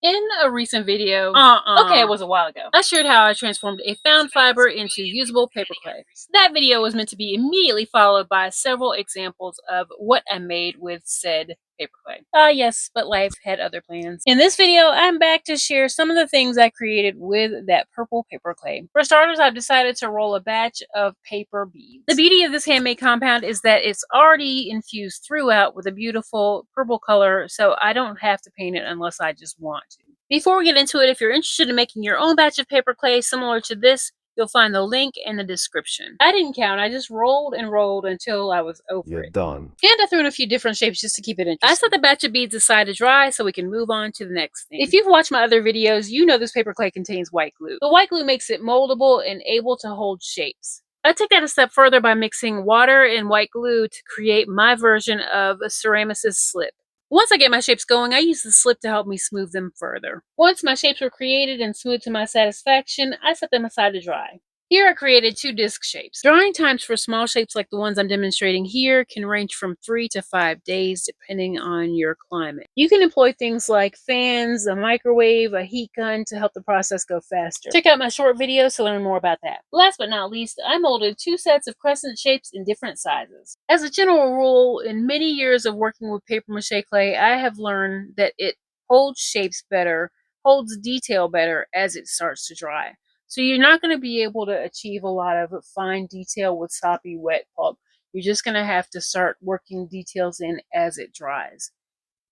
In a recent video, okay, it was a while ago, I shared how I transformed a found fiber into usable paper clay. That video was meant to be immediately followed by several examples of what I made with said paper clay. Yes, but life had other plans. In this video, I'm back to share some of the things I created with that purple paper clay. For starters, I've decided to roll a batch of paper beads. The beauty of this handmade compound is that it's already infused throughout with a beautiful purple color, so I don't have to paint it unless I just want to. Before we get into it, if you're interested in making your own batch of paper clay similar to this, you'll find the link in the description. I didn't count, I just rolled and rolled until I was over You're it. done. And I threw in a few different shapes just to keep it interesting. I set the batch of beads aside to dry so we can move on to the next thing. If you've watched my other videos, you know this paper clay contains white glue. The white glue makes it moldable and able to hold shapes. I took that a step further by mixing water and white glue to create my version of a ceramicist slip. Once I get my shapes going, I use the slip to help me smooth them further. Once my shapes were created and smooth to my satisfaction, I set them aside to dry. Here I created 2 disc shapes. Drying times for small shapes like the ones I'm demonstrating here can range from 3 to 5 days depending on your climate. You can employ things like fans, a microwave, a heat gun to help the process go faster. Check out my short videos to learn more about that. Last but not least, I molded 2 sets of crescent shapes in different sizes. As a general rule, in many years of working with paper mache clay, I have learned that it holds shapes better, holds detail better as it starts to dry. So you're not going to be able to achieve a lot of fine detail with soppy wet pulp. You're just going to have to start working details in as it dries.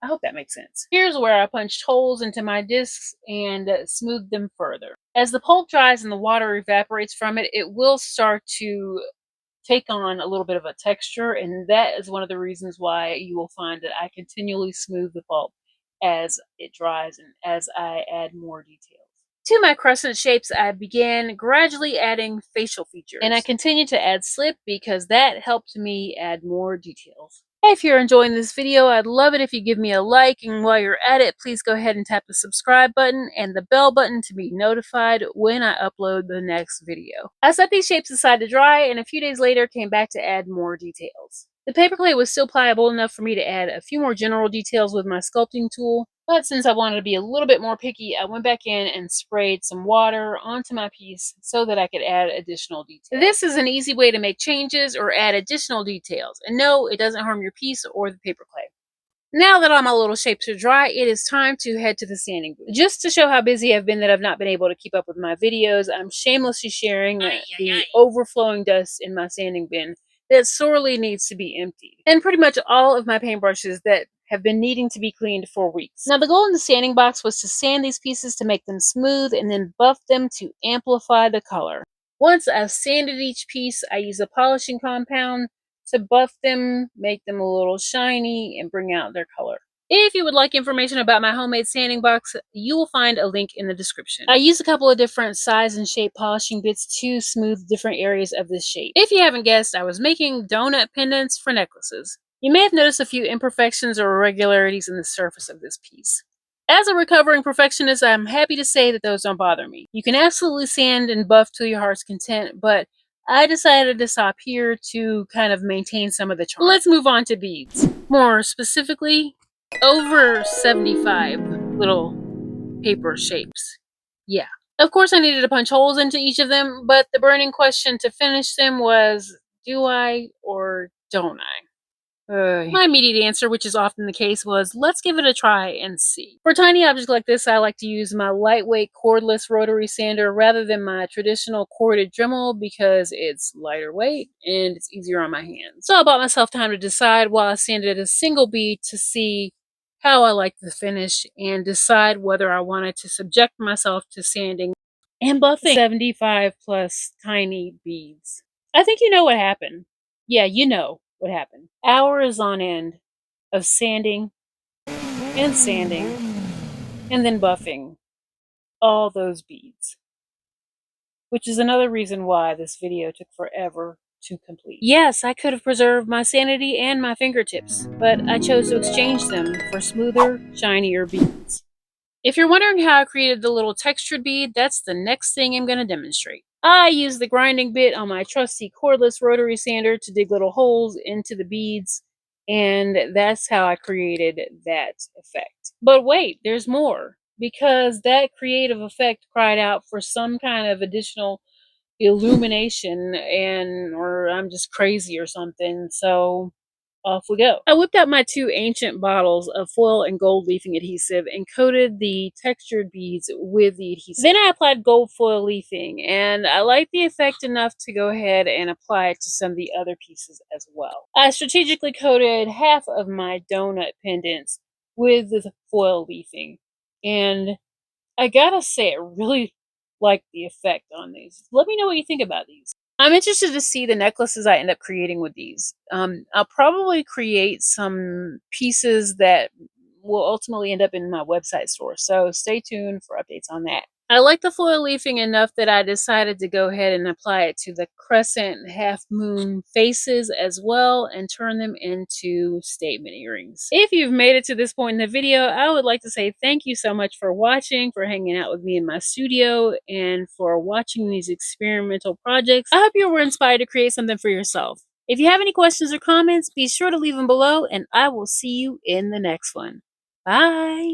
I hope that makes sense. Here's where I punched holes into my discs and smoothed them further. As the pulp dries and the water evaporates from it, it will start to take on a little bit of a texture, and that is one of the reasons why you will find that I continually smooth the pulp as it dries and as I add more details. To my crescent shapes, I began gradually adding facial features, and I continue to add slip because that helped me add more details. If you're enjoying this video, I'd love it if you give me a like, and while you're at it, please go ahead and tap the subscribe button and the bell button to be notified when I upload the next video. I set these shapes aside to dry, and a few days later came back to add more details. The paper clay was still pliable enough for me to add a few more general details with my sculpting tool, but since I wanted to be a little bit more picky, I went back in and sprayed some water onto my piece so that I could add additional details. This is an easy way to make changes or add additional details, and no, it doesn't harm your piece or the paper clay. Now that all my little shapes are dry, it is time to head to the sanding booth. Just to show how busy I've been that I've not been able to keep up with my videos, I'm shamelessly sharing the overflowing dust in my sanding bin that sorely needs to be emptied, and pretty much all of my paintbrushes that have been needing to be cleaned for weeks. Now the goal in the sanding box was to sand these pieces to make them smooth and then buff them to amplify the color. Once I've sanded each piece, I use a polishing compound to buff them, make them a little shiny, and bring out their color. If you would like information about my homemade sanding box, you will find a link in the description. I use a couple of different size and shape polishing bits to smooth different areas of this shape. If you haven't guessed, I was making donut pendants for necklaces. You may have noticed a few imperfections or irregularities in the surface of this piece. As a recovering perfectionist, I'm happy to say that those don't bother me. You can absolutely sand and buff to your heart's content, but I decided to stop here to kind of maintain some of the charm. Let's move on to beads. More specifically, over 75 little paper shapes. Yeah. Of course I needed to punch holes into each of them, but the burning question to finish them was, do I or don't I? My immediate answer, which is often the case, was let's give it a try and see. For tiny objects like this, I like to use my lightweight cordless rotary sander rather than my traditional corded Dremel because it's lighter weight and it's easier on my hands. So I bought myself time to decide while I sanded a single bead to see how I liked the finish and decide whether I wanted to subject myself to sanding and buffing 75 plus tiny beads. I think you know what happened. Yeah, you know what happened. Hours on end of sanding and sanding and then buffing all those beads, which is another reason why this video took forever to complete. Yes, I could have preserved my sanity and my fingertips, but I chose to exchange them for smoother, shinier beads. If you're wondering how I created the little textured bead, that's the next thing I'm going to demonstrate. I used the grinding bit on my trusty cordless rotary sander to dig little holes into the beads, and that's how I created that effect. But wait, there's more. because that creative effect cried out for some kind of additional illumination, and or I'm just crazy or something. So off we go. I whipped out my two ancient bottles of foil and gold leafing adhesive and coated the textured beads with the adhesive. Then I applied gold foil leafing, and I liked the effect enough to go ahead and apply it to some of the other pieces as well. I strategically coated half of my donut pendants with the foil leafing, and I gotta say, I really like the effect on these. Let me know what you think about these. I'm interested to see the necklaces I end up creating with these. I'll probably create some pieces that will ultimately end up in my website store. So stay tuned for updates on that. I like the foil leafing enough that I decided to go ahead and apply it to the crescent half moon faces as well and turn them into statement earrings. If you've made it to this point in the video, I would like to say thank you so much for watching, for hanging out with me in my studio, and for watching these experimental projects. I hope you were inspired to create something for yourself. If you have any questions or comments, be sure to leave them below, and I will see you in the next one. Bye!